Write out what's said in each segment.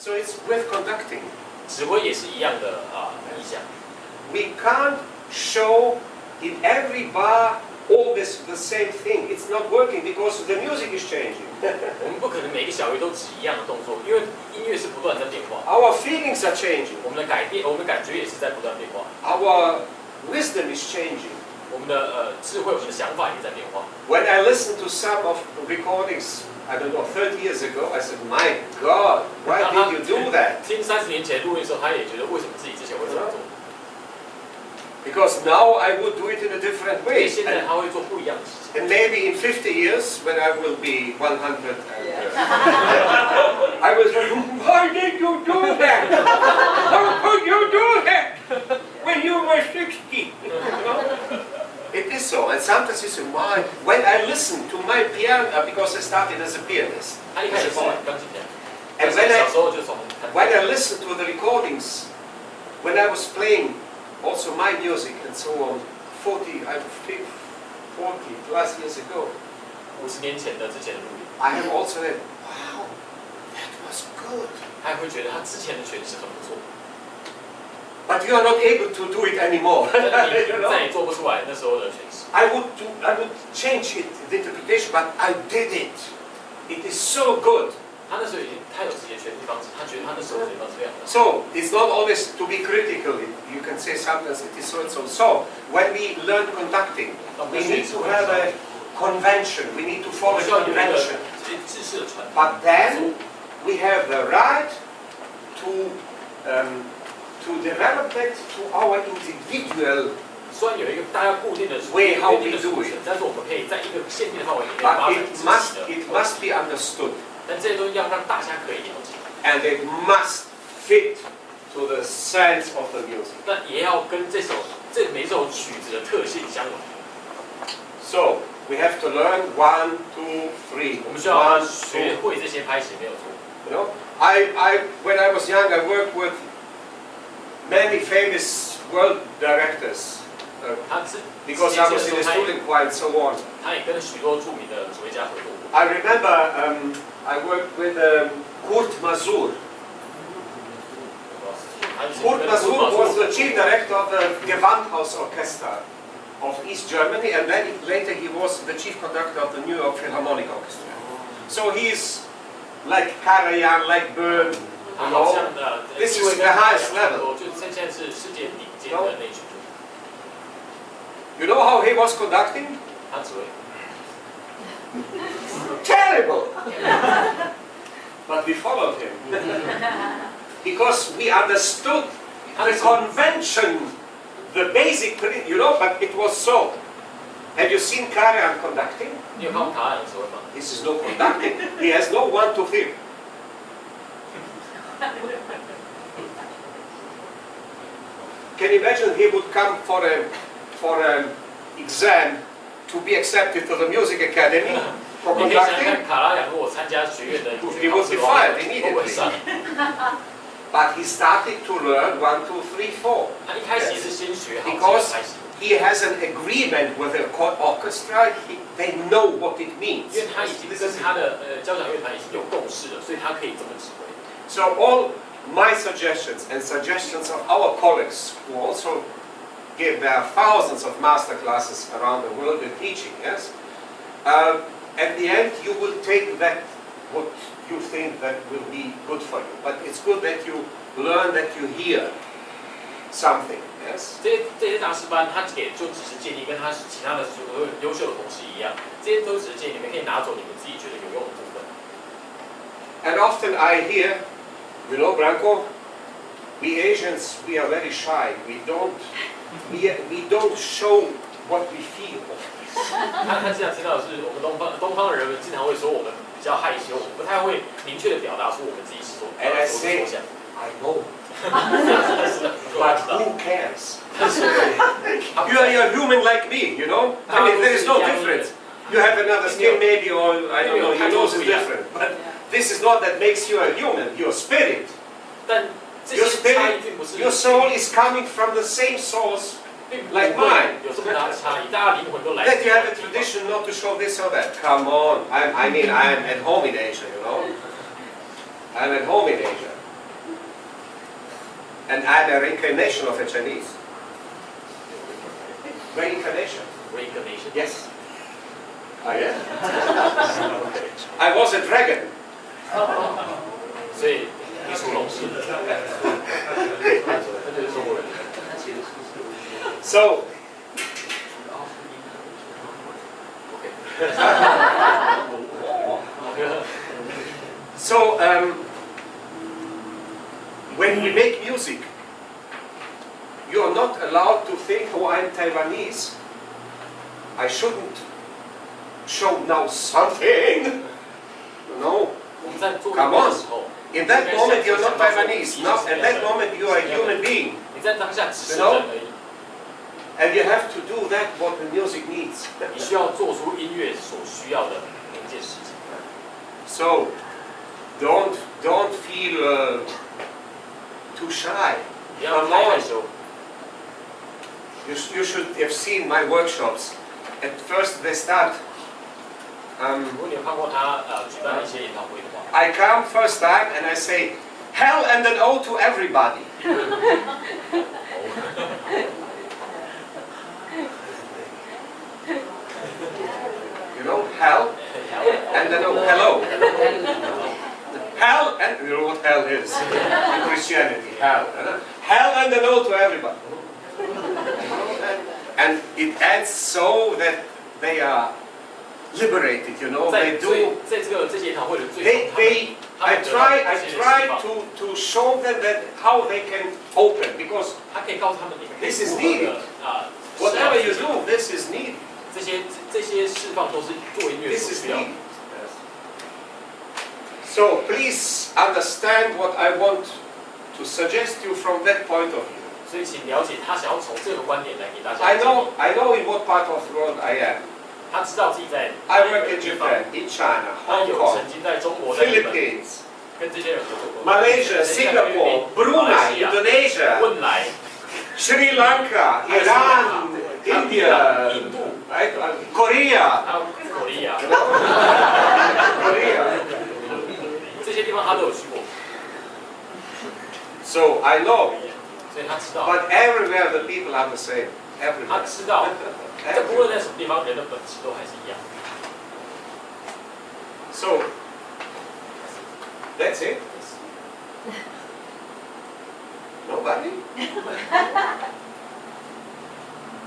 So it's with conducting. 指挥也是一样的意象。We can't show in every bar always the same thing. It's not working because the music is changing. 我们不可能每个小乐都指一样的动作，因为音乐是不断在变化。Our feelings are changing. 我们的改变，我们的感觉也是在不断变化。Our wisdom is changing. 我们的智慧，我们的想法也在变化。When I listen to some of the recordings, I don't know, 30 years ago, I said, "My God, why did you do that?" 听30年前录音的时候，他也觉得为什么自己之前会这么做？ Because now I would do it in a different way. 现在他会做不一样的事情。 And maybe in 50 years, when I will be 100, I will say, "Why did you do that? How could you do that when you were 60?" You know? It is so. And sometimes you say, "Why?" When I listen to my piano, because I started as a pianist, 他一开 as 始 a 是 boy. 钢琴家， And 小时候就从 when I listen to the recordings, when I was playing also my music and so on, 40 plus years ago, 50年前的之前的录音， I have also said, "Wow, that was good." 他也会觉得他之前的诠释很不错， But you are not able to do it anymore. 但你 You know? 再也做不出来那时候的诠释。 I would change it, the interpretation, but I did it. It is so good. 他那时候他有自己的诠释方式，他觉得他那时候的诠释方式非常好。 So it's not always to be critical. You can say sometimes it is so and so. So when we learn conducting, we need to have a convention. We need to follow a convention. 知识的传达。 But then we have the right to develop it to our individual. 虽然有一个大家固定的 Way how we 的 do 流 it. 程，但是我们可以在一个限定的范围里面发 But 展 it 自 must 己的。 be understood, 但这些东西要让大家可以了解， and it must fit to the sense of the music. 但也要跟这每首曲子的特性相吻。 So we have to learn 1, 2, 3. 我们需要 1, 学 2. 会这些拍写没有错。 You know, when I was young, I worked with many famous world directors 他是 because I was in the student choir and so on. 他也跟许多著名的指挥家合作过。 I remember I worked with Kurt Masur. Kurt Masur was the chief director of the Gewandhaus Orchestra of East Germany, and then later he was the chief conductor of the New York Philharmonic Orchestra. So he's like Karajan, like Byrne, you know. This is the highest level. 就是现在是世界顶尖的那群。 You know how he was conducting? 他指挥。 Terrible! But we followed him. Because we understood the convention, the basic, you know, but it was so. Have you seen Karajan conducting? 你有看过卡尔的指挥吗？ This is no conducting. He has no 1, 2, 3. Can you imagine he would come for an exam to be accepted to the music academy for 你可以想想 conducting? 看，卡拉扬如果参加学院的入 He 学考 would 试 be 的话， fired 会不会 immediately. 上？ But he started to learn 1, 2, 3, 4. 他一开始是先学好， Because 才开始。 he has an agreement with the orchestra. They know what it means. 因为他已经跟他的交响乐团已经有共识了，所以他可以这么指挥。 So all my suggestions and suggestions of our colleagues who also give their thousands of master classes around the world in teaching, yes? At the end, you will take that what you think that will be good for you. But it's good that you learn, that you hear something, yes? 这些大师班，他给就只是建议，跟他其他的所有优秀的同事一样，这些都只是建议，你们可以拿走你们自己觉得有用的部分。 And often I hear, you know, Branko, we Asians, we are very shy. We don't show what we feel. 他经常听到的是，我们东方的人们经常会说我们比较害羞，我们不太会明确的表达出我们自己是所 And I 所 say, 想。 I know. But who cares? You are human like me, you know? I mean, there is no difference. You have another skin maybe, or I don't know, your nose is different. But this is not that makes you a human, your spirit. 但这 Your 些差异 spirit, 并不是 your soul is coming from the same source. Like mine. 有这么大的差异，大家灵魂都来自 That you have a tradition not to show this or that. Come on. I mean, I am at home in Asia, you know? I'm at home in Asia. And I'm a reincarnation of a Chinese. Reincarnation. Reincarnation. Yes. I am. I was a dragon. 所以艺术龙是，他就是中国人。So. So when we make music, you are not allowed to think, oh, I'm Taiwanese. I shouldn't show now something. No. Come on. In that moment, you're not Taiwanese. Not at that moment, you are a human being. You know? And you have to do that what the music needs. 你需要做出音乐所需要的每一件事情。So, don't feel too shy. 不要太害羞。You should have seen my workshops. At first, they start. 如果你有看过他举办一些研讨会的话 I come first time and I say, hell and an O to everybody. You know, hell and then hello. Hell and you know what hell is in Christianity. Hell, hell and an O to everybody. And it ends so that they are liberated. You know, they do. I try to show them that how they can open because this is needed. Whatever you do, this is needed. 这些释放都是做音乐所需要的。So please understand what I want to suggest you from that point of view. 所以请了解他想要从这个观点来给大家。I know in what part of the world I am. 他知道自己在 I work in Japan, in China, Hong Kong, 曾经在中国、 Philippines, 跟这些人合作过。 Malaysia, Singapore, Brunei, Indonesia, 汶莱、 Sri Lanka, Iran, India, 印度、 right? Korea. 还有口利亚， Korea. 这些地方他都有去过， So I know, 所以他知道。 but everywhere the people are the same. 他 Everywhere. 知道，在不论在什么地方，人的本质都还是一样。 So that's it. Nobody?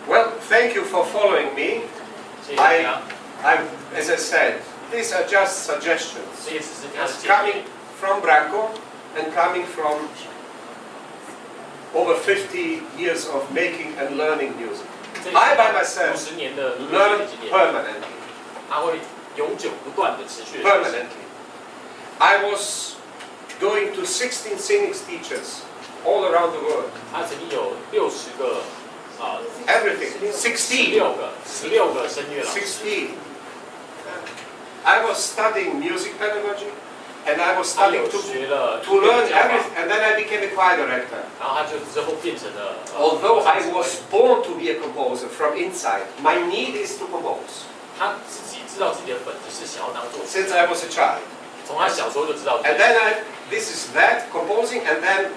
Well, thank you for following me. 谢谢大家。 As I said, these are just suggestions. 这些只是他的 It's 建议 coming from Branko and coming from over 50 years of making and learning music. I by myself 50年的音 learn 乐经验， permanently. 他会永久不断的持续地学习。 Permanently. I was going to 16 singing teachers all around the world. 他曾经有60个Everything. 16个声乐老师。 16. I was studying music pedagogy and I was 他 studying 有 to 学了 learn everything and then I became a choir director. 然后他就之后变成了。 Although I was born to be a composer from inside, my need is to compose. 他自己知道自己的本质是想要当作曲 Since I was a child. 从他小时候就知道。 And then this is that, composing, and then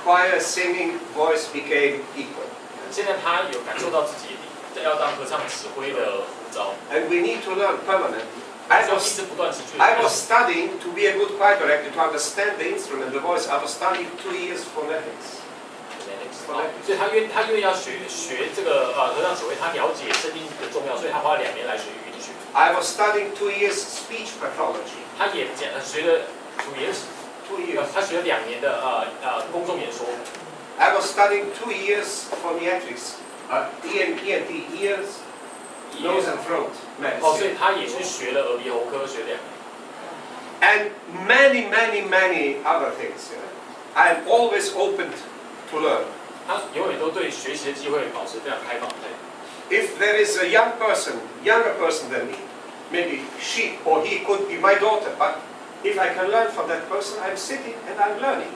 choir, singing, voice became equal. 现在他有感受到自己要当合唱指挥的呼召， And we need to learn permanently. 一直不断持续。 I was studying to be a good choir director, to understand the instrument, the voice. I was studying 2 years phonetics. 所以他因为要学这个合唱指挥，他了解声音的重要，所以他花了2年来学语音学。 I was studying 2 years speech pathology. 他也学了主言史， 2 years. 他学了2年的公众演说。 I was studying 2 years phoniatrics, ENT, ears, nose and throat 所以 medicine. 他也是学了耳鼻喉科，学2年。 And many other things. I'm always open to learn. 他永远都对学习的机会保持非常开放的态度。 If there is a younger person than me, maybe she or he could be my daughter, but if I can learn from that person, I'm sitting and I'm learning.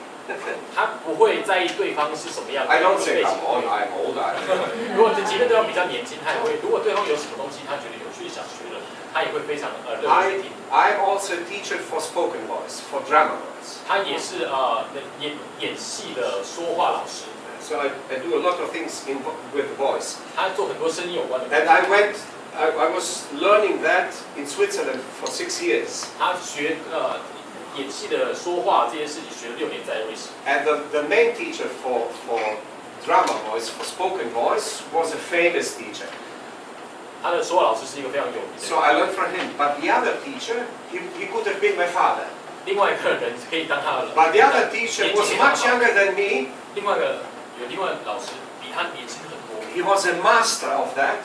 他不会在意对方是什么样的 I don't 背 say, 景。 come on, I'm old. 如果即便对方比较年轻，他也会；如果对方有什么东西他觉得有趣想学的，他也会非常乐意去听。I'm also a teacher for spoken voice, for drama voice. 他也是演戏的说话老师。 So I do a lot of things with voice. 他做很多声音有关的。 And I was learning that in Switzerland for 6 years. 他学演戏的说话这件事情学了6年在瑞士。 And the main teacher for drama voice, for spoken voice, was a famous teacher. 他的说话老师是一个非常有名的。 So I learned from him. But the other teacher, he could have been my father. 另外一个人可以当他的。 But the other teacher was much younger than me. 另外的老师比他年轻很多。 He was a master of that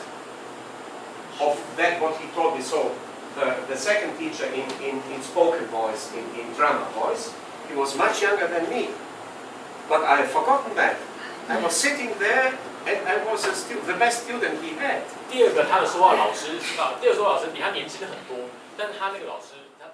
what he taught me. So the second teacher in spoken voice, in drama voice, he was much younger than me. But I had forgotten that. I was sitting there and I was the best student he had. 第二个他的说话老师比他年轻很多，但是他那个老师他